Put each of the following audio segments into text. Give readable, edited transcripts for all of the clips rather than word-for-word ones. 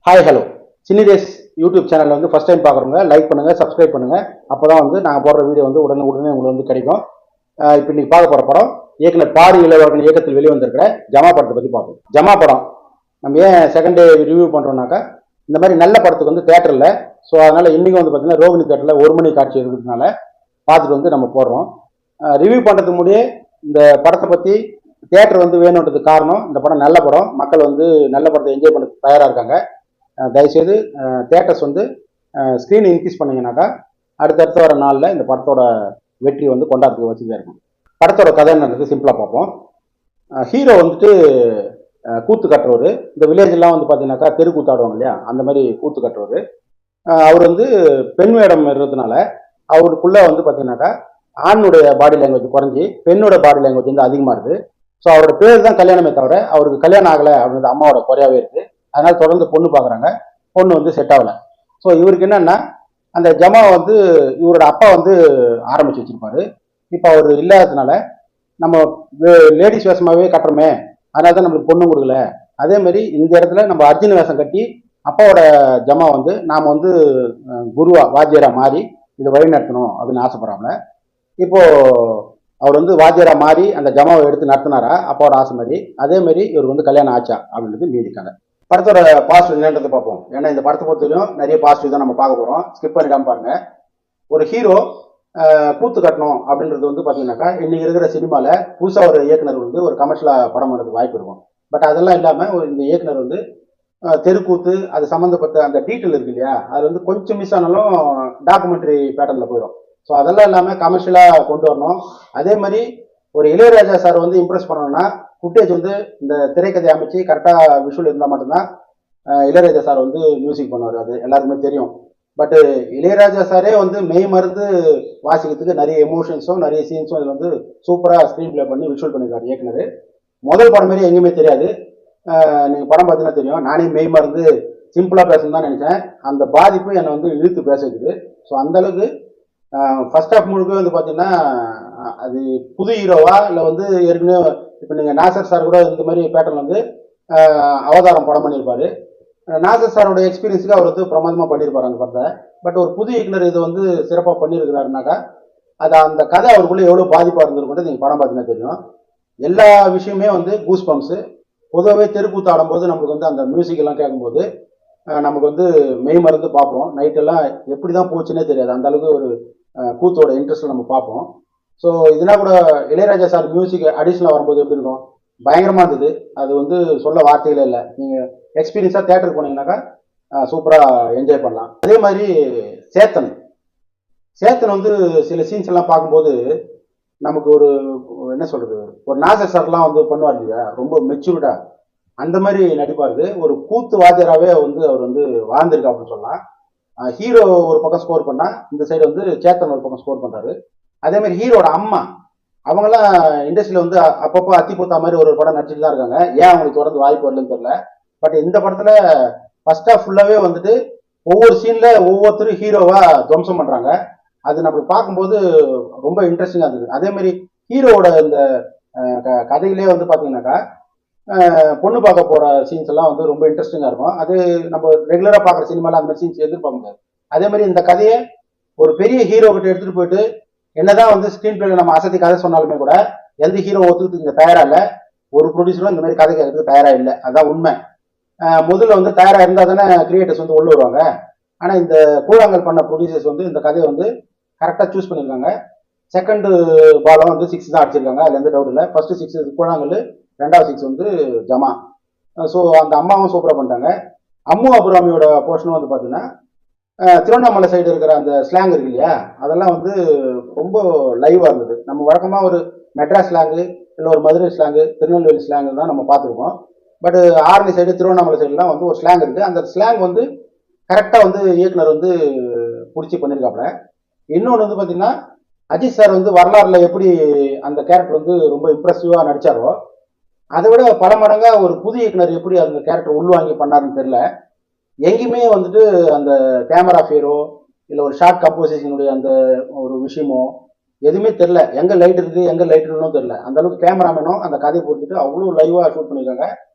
Hi hello Chinni days YouTube சேனலில் வந்து first time பார்க்குறவங்க லைக் பண்ணுங்கள், சப்ஸ்கிரைப் பண்ணுங்கள். அப்போ தான் வந்து நாங்கள் போடுற வீடியோ வந்து உடனே உங்களுக்கு வந்து கிடைக்கும். இப்போ இன்றைக்கி பார்க்க போகிற படம் இயக்குனர் பாரி இளவரசன் இயக்கத்தில் வெளிவந்திருக்கிற ஜமா படத்தை பற்றி பார்ப்போம். ஜமா படம் நம்ம ஏன் செகண்ட் டே ரிவ்யூ பண்ணுறோம்னாக்கா, இந்த மாதிரி நல்ல படத்துக்கு வந்து தேட்டரில், ஸோ அதனால் இன்றைக்கி வந்து பார்த்திங்கன்னா ரோகிணி தேட்டரில் 1 மணி காட்சி இருக்கிறதுனால பார்த்துட்டு வந்து நம்ம போடுறோம். ரிவ்யூ பண்ணுறதுக்கு முன்னாடியே இந்த படத்தை பற்றி தேட்டர் வந்து வேணுன்றதுக்கு காரணம், இந்த படம் நல்ல படம், மக்கள் வந்து நல்ல படத்தை என்ஜாய் பண்ண தயாராக இருக்காங்க. தயவுசெய்து தேட்டர்ஸ் வந்து ஸ்க்ரீன் இன்க்ரீஸ் பண்ணிங்கனாக்கா அடுத்தடுத்த வர நாளில் இந்த படத்தோட வெற்றி வந்து கொண்டாடுறதுக்கு வசதியாக இருக்கும். படத்தோட கதை என்னன்றது சிம்பிளாக பார்ப்போம். ஹீரோ வந்துட்டு கூத்து கட்டுறவர். இந்த வில்லேஜெலாம் வந்து பார்த்தீங்கன்னாக்கா தெரு கூத்தாடுவாங்க இல்லையா, அந்த மாதிரி கூத்து கட்டுறவர். அவர் வந்து பெண் வேடம் இருக்கிறதுனால அவருக்குள்ளே வந்து பார்த்தீங்கன்னாக்கா ஆணுடைய பாடி லாங்குவேஜ் குறைஞ்சி பெண்ணோட பாடி லாங்குவேஜ் வந்து அதிகமாக இருக்குது. ஸோ அவரோட பேர் தான் கல்யாணமே தவிர அவருக்கு கல்யாணம் ஆகலை அப்படின்றது அம்மாவோட குறையாவே இருக்குது. அதனால தொடர்ந்து பொண்ணு பார்க்குறாங்க, பொண்ணு வந்து செட் ஆகலை. ஸோ இவருக்கு என்னன்னா, அந்த ஜமா வந்து இவரோட அப்பா வந்து ஆரம்பிச்சு வச்சிருப்பாரு. இப்போ அவர் இல்லாததுனால நம்ம லேடிஸ் வேஷமாகவே கட்டுறோமே, அதனால தான் நம்மளுக்கு பொண்ணு கொடுக்கல. அதே மாதிரி இந்த இடத்துல நம்ம அர்ஜுன் வேஷம் கட்டி அப்பாவோட ஜமா வந்து நாம் வந்து குருவா வாத்தியரா மாறி இதை வழி நடத்தணும் அப்படின்னு ஆசைப்படுறாங்க. இப்போ அவர் வந்து வாத்தியரா மாறி அந்த ஜமாவை எடுத்து நடத்தினாரா அப்பாவோட ஆசை மாதிரி, அதே மாதிரி இவருக்கு வந்து கல்யாணம் ஆச்சா அப்படின்றது மீதி கதை. படத்தோட பாசிட்டிவ் என்னன்றதை பார்ப்போம். ஏன்னா இந்த படத்தை பொறுத்தவரையும் நிறைய பாசிட்டிவ் தான் நம்ம பார்க்க போகிறோம். ஸ்கிப் பண்ணிடாம பாருங்க. ஒரு ஹீரோ கூத்து கட்டணும் அப்படின்றது வந்து பார்த்தீங்கன்னாக்கா இன்னைக்கு இருக்கிற சினிமாவில் புதுசாக ஒரு இயக்குனர் வந்து ஒரு கமர்ஷியலாக படம் பண்ணுறதுக்கு வாய்ப்பு இருக்கும். பட் அதெல்லாம் இல்லாமல் இந்த இயக்குனர் வந்து தெருக்கூத்து அது சம்மந்தப்பட்ட அந்த டீட்டெயில் இருக்கு இல்லையா, அது வந்து கொஞ்சம் மிஸ் ஆனாலும் டாக்குமெண்ட்ரி பேட்டர்னில் போயிடும். ஸோ அதெல்லாம் இல்லாமல் கமர்ஷியலாக கொண்டு வரணும். அதே மாதிரி ஒரு இளையராஜா சார் வந்து இம்ப்ரெஸ் பண்ணணும்னா ஃபுட்டேஜ் வந்து இந்த திரைக்கதை அமைச்சு கரெக்டாக விஷுவல் இருந்தால் மட்டும்தான் இளையராஜா சார் வந்து மியூசிக் பண்ணுவார். அது எல்லாருக்குமே தெரியும். பட்டு இளையராஜா சாரே வந்து மெய் மருந்து வாசிக்கிறதுக்கு நிறைய எமோஷன்ஸும் நிறைய சீன்ஸும் இதில் வந்து சூப்பராக ஸ்க்ரீன் பிளே பண்ணி விஷுவல் பண்ணியிருக்காரு இயக்குனர். முதல் படம் மாரி எங்கேயுமே தெரியாது. நீங்கள் படம் பார்த்தீங்கன்னா தெரியும். நானே மெய் மருந்து சிம்பிளாக பேசணும்னு தான் நினச்சேன். அந்த பாதிப்பு என்னை வந்து இழுத்து பேச வைக்குது. ஸோ அந்தளவுக்கு ஃபர்ஸ்ட் ஆஃப் முழுக்க வந்து பார்த்தீங்கன்னா அது புது ஹீரோவா இல்லை வந்து ஏற்கனவே இப்போ நீங்கள் நாசர் சார் கூட இந்த மாதிரி பேட்டர்ன் வந்து அவதாரம் படம் பண்ணியிருப்பாரு. நாசர் சாரோட எக்ஸ்பீரியன்ஸுக்கு அவர் வந்து பிரமாதமாக பண்ணியிருப்பார் அந்த படத்தை. பட் ஒரு புது இயக்குனர் இது வந்து சிறப்பாக பண்ணியிருக்கிறாருனாக்கா அது அந்த கதை அவருக்குள்ளே எவ்வளோ பாதிப்பாக இருந்திருக்குன்றது நீங்கள் படம் பார்த்தீங்கன்னா தெரியும். எல்லா விஷயமே வந்து கூஸ் பம்ப்ஸு. பொதுவாகவே தெருக்கூத்து ஆடும்போது நமக்கு வந்து அந்த மியூசிக் எல்லாம் கேட்கும்போது நமக்கு வந்து மெய் மருந்து பார்ப்போம். நைட்டெல்லாம் எப்படி தான் போச்சுன்னே தெரியாது. அந்த அளவுக்கு ஒரு கூத்தோட இன்ட்ரெஸ்ட்டில் நம்ம பார்ப்போம். ஸோ இதெல்லாம் கூட இளையராஜா சார் மியூசிக் அடிஷ்னலாக வரும்போது எப்படி இருக்கும், பயங்கரமாக இருந்தது. அது வந்து சொல்ல வார்த்தைகளே இல்லை. நீங்கள் எக்ஸ்பீரியன்ஸாக தேட்டருக்கு போனீங்கன்னாக்கா சூப்பராக என்ஜாய் பண்ணலாம். அதே மாதிரி சேத்தன் வந்து சில சீன்ஸ் எல்லாம் பார்க்கும்போது நமக்கு ஒரு என்ன சொல்கிறது, ஒரு நாசர் சார்லாம் வந்து பண்ணுவார் இல்லையா, ரொம்ப மெச்சூர்டாக அந்த மாதிரி நடிப்பாரு. ஒரு கூத்து வாத்தியராகவே வந்து அவர் வந்து வாழ்ந்திருக்கு அப்படின்னு சொல்லலாம். ஹீரோ ஒரு பக்கம் ஸ்கோர் பண்ணால் இந்த சைடு வந்து சேத்தன் ஒரு பக்கம் ஸ்கோர் பண்ணுறாரு. அதே மாதிரி ஹீரோட அம்மா அவங்களாம் இண்டஸ்ட்ரியில் வந்து அப்பப்போ அத்திப்பூத்தா மாதிரி ஒரு படம் நடிச்சுட்டு தான் இருக்காங்க. ஏன் அவங்களுக்கு தொடர்ந்து வாய்ப்பு வரலன்னு தெரியல. பட் இந்த படத்தில் ஃபர்ஸ்ட் ஆஃப் ஃபுல்லாகவே வந்துட்டு ஒவ்வொரு சீனில் ஒவ்வொருத்தரும் ஹீரோவாக துவம்சம் பண்ணுறாங்க. அது நம்மளுக்கு பார்க்கும்போது ரொம்ப இன்ட்ரெஸ்டிங்காக இருந்தது. அதே மாதிரி ஹீரோவோட இந்த கதையிலே வந்து பார்த்தீங்கன்னாக்கா பொண்ணு பார்க்க போகிற சீன்ஸ் எல்லாம் வந்து ரொம்ப இன்ட்ரெஸ்டிங்காக இருக்கும். அது நம்ம ரெகுலராக பார்க்குற சினிமாவில் அந்த மாதிரி சீன்ஸ் எதிர்பார்க்க முடியாது. அதே மாதிரி இந்த கதையை ஒரு பெரிய ஹீரோ கிட்ட எடுத்துகிட்டு போயிட்டு என்னதான் வந்து ஸ்க்ரீன் பிளேல நம்ம அசத்தி கதை சொன்னாலுமே கூட எந்த ஹீரோ ஒத்துக்கிறதுக்கு இங்கே தயாரா இல்லை. ஒரு ப்ரொடியூசரும் இந்த மாதிரி கதை கேட்கறதுக்கு தயாரா இல்லை. அதான் உண்மை. முதல்ல வந்து தயாரா இருந்தால் தானே கிரியேட்டர்ஸ் வந்து உள்ள வருவாங்க. ஆனால் இந்த கூழாங்கல் பண்ண ப்ரொடியூசர்ஸ் வந்து இந்த கதையை வந்து கரெக்டாக சூஸ் பண்ணியிருக்காங்க. செகண்ட் பாலம் வந்து 6 தான் அடிச்சிருக்காங்க, அதுல எந்த டவுட் இல்லை. ஃபர்ஸ்ட் 6 கூழாங்கல், ரெண்டாவது 6 வந்து ஜமா. ஸோ அந்த அம்மாவும் சூப்பராக பண்ணிட்டாங்க. அம்மு அபுராமியோட போர்ஷனும் வந்து பார்த்தீங்கன்னா திருவண்ணாமலை சைடு இருக்கிற அந்த ஸ்லாங் இருக்கு இல்லையா, அதெல்லாம் வந்து ரொம்ப லைவாக இருந்தது. நம்ம வழக்கமாக ஒரு மெட்ராஸ் ஸ்லாங்கு இல்லை ஒரு மதுரை ஸ்லாங்கு திருநெல்வேலி ஸ்லாங்கு தான் நம்ம பார்த்துருக்கோம். பட் ஆரணி சைடு திருவண்ணாமலை சைடுலாம் வந்து ஒரு ஸ்லாங் இருக்குது. அந்த ஸ்லாங் வந்து கரெக்டாக வந்து இயக்குனர் வந்து பிடிச்சி பண்ணியிருக்காப்புல. இன்னொன்று வந்து பார்த்தீங்கன்னா அஜித் சார் வந்து வரலாறுல எப்படி அந்த கேரக்டர் வந்து ரொம்ப இம்ப்ரெசிவாக நடித்தாரோ அதை விட பல மடங்காக ஒரு புது இயக்குனர் எப்படி அந்த கேரக்டர் உள்வாங்கி பண்ணாருன்னு தெரியல. எங்கேயுமே வந்துட்டு அந்த கேமரா ஃபேரோ இல்லை ஒரு ஷார்ட் கம்போசிஷனுடைய அந்த ஒரு விஷயமோ எதுவுமே தெரில. எங்கே லைட் இருக்குது எங்கே லைட் இல்லைன்னு தெரில. அந்த அளவுக்கு கேமராமேனும் அந்த கதையை பொறுத்துட்டு அவ்வளோ லைவாக ஷூட் பண்ணியிருக்காங்க.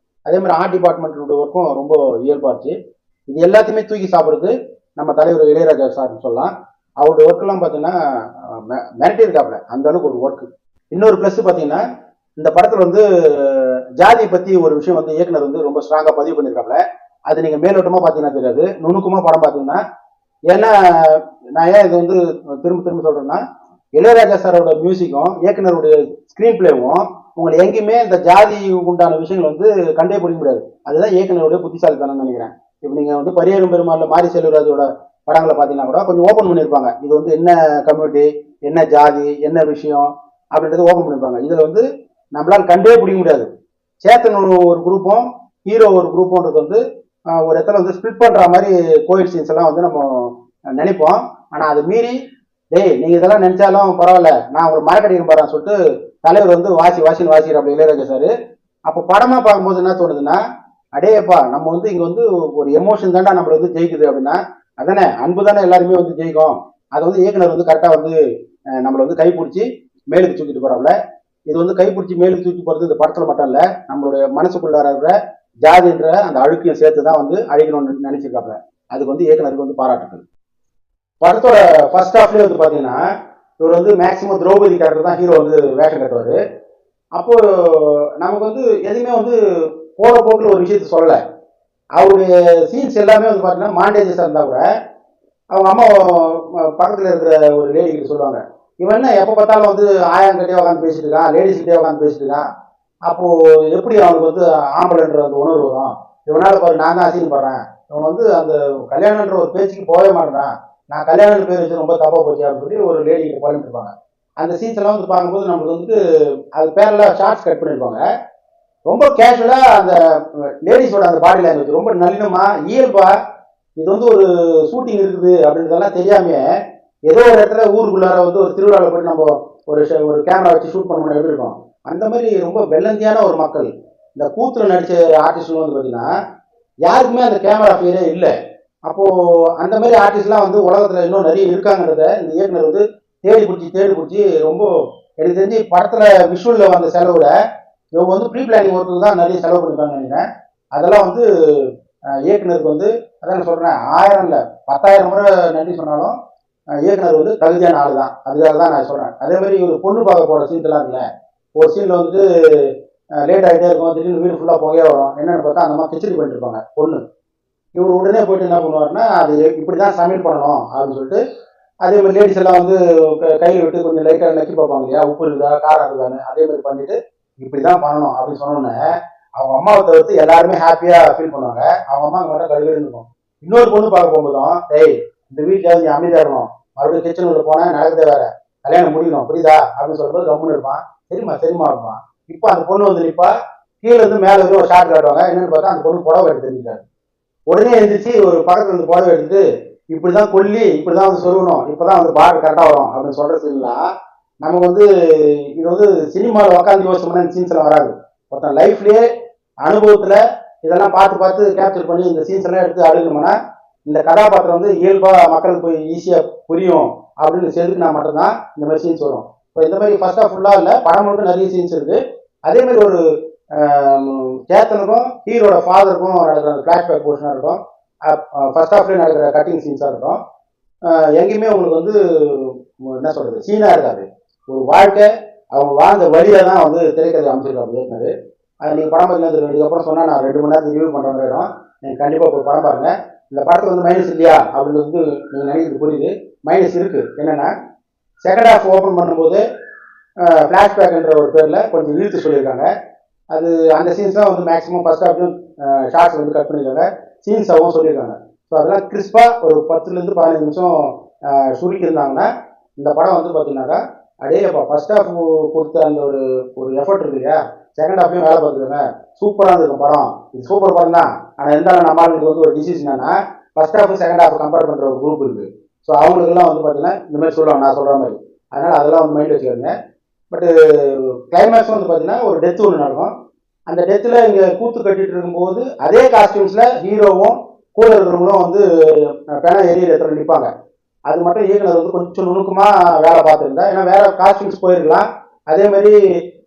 அதே மாதிரி ஆர்ட் டிபார்ட்மெண்ட்டோட ஒர்க்கும் ரொம்ப இயல்பாச்சு. இது எல்லாத்தையுமே தூக்கி சாப்பிட்றது நம்ம தலைவர் இளையராஜா சார்னு சொல்லலாம். அவருடைய ஒர்க்கெல்லாம் பார்த்தீங்கன்னா மிரட்டி இருக்காப்புல, அந்த அளவுக்கு ஒரு ஒர்க்கு. இன்னொரு ப்ளஸ் பார்த்தீங்கன்னா இந்த படத்தில் வந்து ஜாதியை பற்றி ஒரு விஷயம் வந்து இயக்குனர் வந்து ரொம்ப ஸ்ட்ராங்காக பதிவு பண்ணியிருக்காப்புல. அது நீங்கள் மேலோட்டமாக பார்த்தீங்கன்னா தெரியாது, நுணுக்கமாக படம் பார்த்தீங்கன்னா. ஏன்னா நான் ஏன் இது வந்து திரும்ப திரும்ப சொல்கிறேன்னா, இளையராஜா சாரோட மியூசிக்கும் இயக்குனருடைய ஸ்க்ரீன் பிளேவும் உங்களை எங்கேயுமே இந்த ஜாதி உண்டான விஷயங்கள் வந்து கண்டே பிடிக்க முடியாது. அதுதான் இயக்குனருடைய புத்திசாலித்தனம்னு நினைக்கிறேன். இப்போ நீங்கள் வந்து பரியேறும் பெருமாள்ல மாரி செல்வராஜோட படங்களை பார்த்தீங்கன்னா கூட கொஞ்சம் ஓப்பன் பண்ணியிருப்பாங்க. இது வந்து என்ன கம்யூனிட்டி, என்ன ஜாதி, என்ன விஷயம் அப்படின்றது ஓப்பன் பண்ணியிருப்பாங்க. இதில் வந்து நம்மளால் கண்டே பிடிக்க முடியாது. சேத்தன் ஒரு குரூப்பும் ஹீரோ ஒரு குரூப்புன்றது வந்து ஒரு இடத்துல வந்து ஸ்பிளிட் பண்ணுற மாதிரி கோயில் சீன்ஸ் எல்லாம் வந்து நம்ம நினைப்போம். ஆனால் அதை மீறி டேய் நீங்கள் இதெல்லாம் நினைச்சாலும் பரவாயில்ல, நான் உங்களுக்கு மரக்கடிக்க போறேன்னு சொல்லிட்டு தலைவர் வந்து வாசின்னு வாசிக்கிறாப்புல இளையராஜா சார். அப்போ படமாக பார்க்கும்போது என்ன தோணுதுன்னா, அடேப்பா நம்ம வந்து இங்கே வந்து ஒரு எமோஷன் தாண்டா நம்மளை வந்து ஜெயிக்குது அப்படின்னா, அதானே அன்பு தானே எல்லாருமே வந்து ஜெயிக்கும். அதை வந்து இயக்குனர் வந்து கரெக்டாக வந்து நம்மளை வந்து கைப்பிடிச்சி மேலுக்கு தூக்கிட்டு போறாப்புல. இது வந்து கைப்பிடிச்சி மேலுக்கு தூக்கி போகிறது இந்த படத்தில் மட்டும் இல்லை, நம்மளுடைய மனசுக்குள்ளார இருக்கிற ஜாதின்ற அந்த அழுக்கையும் சேர்த்து தான் வந்து அழிக்கணும்னு நினைச்சிருக்காப்புல. அதுக்கு வந்து இயக்குனருக்கு வந்து பாராட்டுகள். படத்தோட ஃபர்ஸ்ட் ஹாஃப்லேயே வந்து பார்த்தீங்கன்னா இவர் வந்து மேக்சிமம் திரௌபதி கேரக்டர் தான் ஹீரோ வந்து வேஷம் கட்டுவார். அப்போ நமக்கு வந்து எதுவுமே வந்து போற போக்கில் ஒரு விஷயத்த சொல்லலை. அவருடைய சீன்ஸ் எல்லாமே வந்து பார்த்தீங்கன்னா மாண்டேஜஸாக இருந்தால் கூட அவங்க அம்மா பக்கத்தில் இருக்கிற ஒரு லேடி கிட்ட சொல்லுவாங்க, இவன் என்ன எப்போ பார்த்தாலும் வந்து ஆயாங்கிட்டே உட்காந்து பேசிட்டு இருக்கான், லேடிஸ்கிட்டே உட்காந்து பேசிட்டு இருக்கான், அப்போது எப்படி அவனுக்கு வந்து ஆம்பளைன்ற அந்த உணர்வு வரும், இவனால் பாரு நான் தான் அசிங்கப்படுறேன், இவன் வந்து அந்த கல்யாணன்ற ஒரு பேச்சுக்கு போகவே மாட்டேறான், நான் கல்யாணம் பேர் வச்சு ரொம்ப தப்பாக போச்சு அப்படின்னு சொல்லி ஒரு லேடி கிட்ட புலம்பிட்டு இருப்பாங்க. அந்த சீன்ஸ் எல்லாம் வந்து பார்க்கும்போது நம்மளுக்கு வந்து அது பேரில் ஷார்ட்ஸ் கட் பண்ணியிருப்பாங்க. ரொம்ப கேஷுவலாக அந்த லேடிஸோட அந்த பாடி லாங்குவேஜ் ரொம்ப நல்லமா இயல்பா, இது வந்து ஒரு ஷூட்டிங் இருக்குது அப்படின்றதெல்லாம் தெரியாமே ஏதோ ஒரு இடத்துல ஊருக்குள்ளார வந்து ஒரு திருவிழாவில் போய் நம்ம ஒரு கேமரா வச்சு ஷூட் பண்ண எப்படி இருக்கும், அந்த மாதிரி ரொம்ப வெள்ளந்தியான ஒரு மக்கள். இந்த கூத்துல நடிச்ச ஆர்டிஸ்ட்லாம் வந்து பார்த்தீங்கன்னா யாருக்குமே அந்த கேமரா ஃபீரே இல்லை. அப்போ அந்த மாதிரி ஆர்டிஸ்ட்லாம் வந்து உலகத்துல இன்னும் நிறைய இருக்காங்கிறத இந்த இயக்குனர் வந்து தேடி பிடிச்சி ரொம்ப எனக்கு தெரிஞ்சு படத்துல விஷுவல்ல வந்த செலவுல இவங்க வந்து ப்ரீ பிளானிங் ஒர்க்கு தான் நிறைய செலவு பண்ணிருக்காங்கன்னு நினைக்கிறேன். அதெல்லாம் வந்து இயக்குனருக்கு வந்து அதான் சொல்றேன், 1000 இல்லை 10,000 முறை நன்றி சொன்னாலும் இயக்குனர் வந்து தகுதியான ஆள் தான். அதுக்காக தான் நான் சொல்றேன். அதே மாதிரி ஒரு பொண்ணு பார்க்க போற சீன்ஸ் எல்லாம் இருக்குல்ல, ஒரு சீன்ல வந்து லேட் ஆகிட்டே இருக்கும், திடீர்னு வீடு ஃபுல்லா புகையா வரும், என்னன்னு பார்த்தா அந்த மாதிரி கிச்சடி பண்ணிட்டு இருப்பாங்க பொண்ணு. இவர் உடனே போயிட்டு என்ன பண்ணுவாருன்னா, அது இப்படிதான் சமையல் பண்ணணும் அப்படின்னு சொல்லிட்டு அதே மாதிரி லேடிஸ் எல்லாம் வந்து கையில் விட்டு கொஞ்சம் லைட்டாக நக்கி பார்ப்பாங்க இல்லையா, உப்பு இருக்குதா காரம் இருக்குதான்னு, அதே மாதிரி பண்ணிட்டு இப்படிதான் பண்ணணும் அப்படின்னு சொன்னோன்னே அவங்க அம்மாவை தவிர்த்து எல்லாருமே ஹாப்பியா ஃபீல் பண்ணுவாங்க. அவங்க அம்மா மட்டும் கழுவிட்டு இருக்கும். இன்னொரு பொண்ணு பார்க்க போகும்போதும் டேய் இந்த வீட்டில் வந்து அமைதியா இருக்கணும், மறுபடியும் கிச்சன் உள்ள போனா நடக்குதே வேற, கல்யாணம் முடிக்கணும் புரியுதா அப்படின்னு சொல்லும்போது கம்முன்னு இருப்பான். சரிம்மா இருப்பான். இப்போ அந்த பொண்ணு வந்து நிப்பா, கீழே இருந்து மேலே வந்து ஒரு ஷார்ட் காட்டுவாங்க, என்னன்னு பார்த்தா அந்த பொண்ணு புடவை எடுத்து தெரிஞ்சுக்காரு. உடனே எழுந்திரிச்சு ஒரு பக்கத்துல இருந்து புடவை எடுத்து இப்படிதான் கொல்லி இப்படிதான் வந்து சொல்லணும், இப்பதான் வந்து பார் கரெக்டா வரும் அப்படின்னு சொல்றது இல்ல. நமக்கு வந்து இது வந்து சினிமாவில் உக்காந்து யோசிச்சோம்னா சீன்ஸ் எல்லாம் வராது. ஒருத்தன் லைஃப்லயே அனுபவத்துல இதெல்லாம் பார்த்து கேப்சர் பண்ணி இந்த சீன்ஸ் எல்லாம் எடுத்து அழுகணும்னா இந்த கதாபாத்திரம் வந்து இயல்பா மக்களுக்கு போய் ஈஸியா புரியும் அப்படின்னு செதுக்குனா மட்டும்தான் இந்த மாதிரி சீன்ஸ் வரும். இப்போ இந்த மாதிரி ஃபர்ஸ்ட் ஆஃப் ஃபுல்லா இல்லை, படம் முழுக்க நிறைய சீன்ஸ் இருக்கு. அதே மாதிரி ஒரு சேத்தனுக்கும் ஹீரோட ஃபாதருக்கும் நடக்கிற அந்த ஃபிளாஷ்பேக் போர்ஷனாக இருக்கும், ஃபர்ஸ்ட் ஹாஃப்லேயே நடக்கிற கட்டிங் சீன்ஸாக இருக்கும். எங்கேயுமே உங்களுக்கு வந்து என்ன சொல்றது சீனாக இருக்காது. ஒரு வாழ்க்கை அவங்க வாழ்ந்த வழியை தான் வந்து திரைக்கதை அமைச்சிருக்காங்க இயக்குனர். அது நீங்கள் படம் பார்த்து இதுக்கப்புறம் சொன்னால் நான் 2 மணி நேரத்துக்கு ரிவ்யூ பண்ணுற இடம், நீங்கள் கண்டிப்பாக போய் படம் பாருங்க. இந்த படத்துக்கு வந்து மைனஸ் இல்லையா அப்படின்னு வந்து நீங்கள் நினைக்கிறது புரியுது. மைனஸ் இருக்கு. என்னன்னா செகண்ட் ஹாஃப் ஓப்பன் பண்ணும்போது ஃப்ளாஷ்பேக்ன்ற ஒரு பேரில் கொஞ்சம் இழுத்து சொல்லியிருக்காங்க. அது அந்த சீன்ஸ் தான் வந்து மேக்ஸிமம் ஃபர்ஸ்ட் ஹாஃப்லையும் ஷார்ட்ஸ் வந்து கட் பண்ணியிருக்காங்க, சீன்ஸாகவும் சொல்லியிருக்காங்க. ஸோ அதெல்லாம் கிறிஸ்பாக ஒரு 10லேருந்து 15 நிமிஷம் சுருக்கியிருந்தாங்கன்னா இந்த படம் வந்து பார்த்தீங்கன்னாக்கா அப்போ ஃபர்ஸ்ட் ஹாஃப் கொடுத்த அந்த ஒரு எஃபர்ட் இருக்கு இல்லையா, செகண்ட் ஹாஃப்லையும் வேலை பார்த்துருக்காங்க. சூப்பராக இருந்திருக்கும் படம். இது சூப்பர் படம் தான். ஆனால் இருந்தாலும் நம்மளுக்கு வந்து ஒரு டிசீஸ் என்னன்னா first half second half compare பண்ணுற ஒரு குரூப் இருக்குது. ஸோ அவங்களுக்குலாம் வந்து பார்த்தீங்கன்னா இந்த மாதிரி சொல்லுவாங்க, நான் சொல்கிற மாதிரி. அதனால் அதெல்லாம் வந்து மைண்ட் வச்சுக்கோங்க. பட்டு கிளைமேக்ஸ் வந்து பார்த்தீங்கன்னா ஒரு டெத்து ஒன்று நடக்கும். அந்த டெத்தில் இங்கே கூத்து கட்டிட்டு இருக்கும்போது அதே காஸ்டியூம்ஸில் ஹீரோவும் கூட இருக்கிறவங்களும் வந்து பெணம் எரியிற இடத்துல நிற்பாங்க. அது மட்டும் இயக்குனர் வந்து கொஞ்சம் நுணுக்கமாக வேலை பார்த்துருந்தா, ஏன்னா வேற காஸ்டியூம்ஸ் போயிருக்கலாம். அதே மாதிரி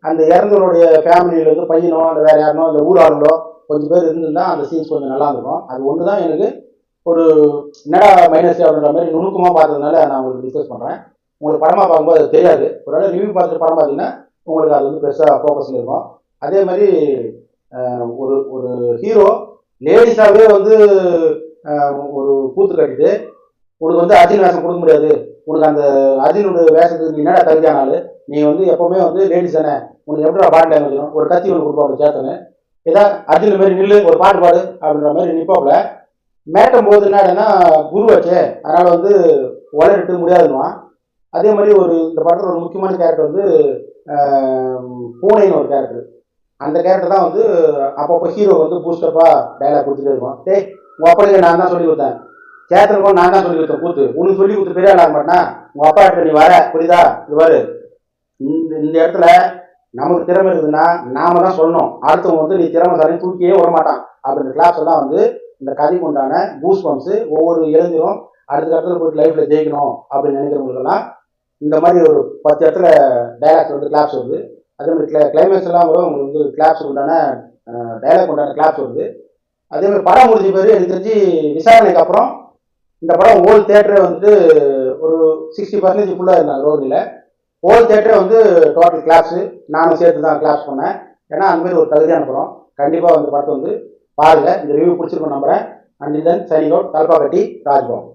அந்த இறந்தவருடைய ஃபேமிலியில் வந்து பையனோ இல்லை வேற யாருனோ இல்லை ஊராளோ கொஞ்சம் பேர் இருந்திருந்தா அந்த சீன்ஸ் கொஞ்சம் நல்லா இருக்கும். அது ஒன்று தான் எனக்கு ஒரு என்னடா மைனஸ் அப்படின்ற மாதிரி நுணுக்கமாக பார்த்ததுனால நான் உங்களுக்கு டிஸ்கஸ் பண்ணுறேன். உங்களுக்கு படமாக பார்க்கும்போது அது தெரியாது. ஒரு வேளை ரிவ்யூ பார்த்துட்டு படம் பார்த்தீங்கன்னா உங்களுக்கு அது வந்து பெருசாக ஃபோக்கஸில் இருக்கும். அதே மாதிரி ஒரு ஒரு ஹீரோ லேடிஸாகவே வந்து ஒரு கூத்து கட்டிட்டு உனக்கு வந்து அர்ஜுன் வேஷம் கொடுக்க முடியாது, உனக்கு அந்த அர்ஜுனுடைய வேஷத்துக்கு நீ என்னடா தகுதியான ஆளு, நீ வந்து எப்பவுமே வந்து லேடிஸ் தானே, உனக்கு எப்படா பாட்டு டைம் ஒரு கத்தி ஒன்று கொடுப்பாங்க சேத்தனு, ஏதாவது அர்ஜுன் மாதிரி நில்லு ஒரு பாட்டு பாடு அப்படின்ற மாதிரி நிற்பாப்புல. மேட்டும் போது என்னடனா குரு வச்சே அதனால வந்து வளரிட்டு முடியாதுன்னுவான். அதே மாதிரி ஒரு இந்த படத்தில் ஒரு முக்கியமான கேரக்டர் வந்து பூனைன்னு ஒரு கேரக்டர். அந்த கேரக்டர் தான் வந்து அப்பப்போ ஹீரோ வந்து பூஸ்டப்பாக டைலாக் கொடுத்துட்டே இருக்கும். டேய் உங்கள் அப்பனுக்கு நான் தான் சொல்லி கொடுத்தேன், சேத்தனுக்கும் நான் தான் சொல்லி கொடுத்தேன் கூத்து, உனக்கு சொல்லி கொடுத்து பெரிய ஆளாக மாட்டேன்னா உங்கள் அப்பா கிட்ட நீ வர புரியுதா, இது பாரு இந்த இடத்துல நமக்கு திறமை இருக்குதுன்னா நாம தான் சொல்லணும், அடுத்தவங்க வந்து நீ திறமைசாலின்னு தூக்கியே விட மாட்டான் அப்படின்ற கிளாஸ் தான் வந்து இந்த கதைக்கு உண்டான பூஸ் பம்ப்ஸ். ஒவ்வொரு இளைஞரும் அடுத்த இடத்துல போயிட்டு லைஃப்ல ஜெயிக்கணும் அப்படின்னு நினைக்கிறவங்களுக்கெல்லாம் இந்த மாதிரி ஒரு 10 இடத்துல டைலாக்ஸ் வந்து கிளாப்ஸ் வருது. அதே மாதிரி கிளைமேக்ஸ் எல்லாம் கூட உங்களுக்கு வந்து கிளாப்ஸ் உண்டான டைலாக் உண்டான கிளாப்ஸ் வருது. அதே மாதிரி படம் முடிஞ்ச பேர் எனக்கு தெரிஞ்சு விசாரணைக்கு அப்புறம் இந்த படம் ஹோல் தேட்டரே வந்துட்டு ஒரு 60% ஃபுல்லாக இருந்தாங்க ரோடில். ஹோல் தேட்டரே வந்து டோட்டல் கிளாப்ஸு, நானும் சேர்த்து தான் கிளாப்ஸ் பண்ணேன். ஏன்னா அந்த மாதிரி ஒரு தகுதியான படம். கண்டிப்பாக வந்து படத்தை வந்து பாருங்கள். இந்த ரிவ்யூ பிடிச்சிருக்கோம் நம்புறேன். And then signing out, Thalappakatti Raj Bhavan.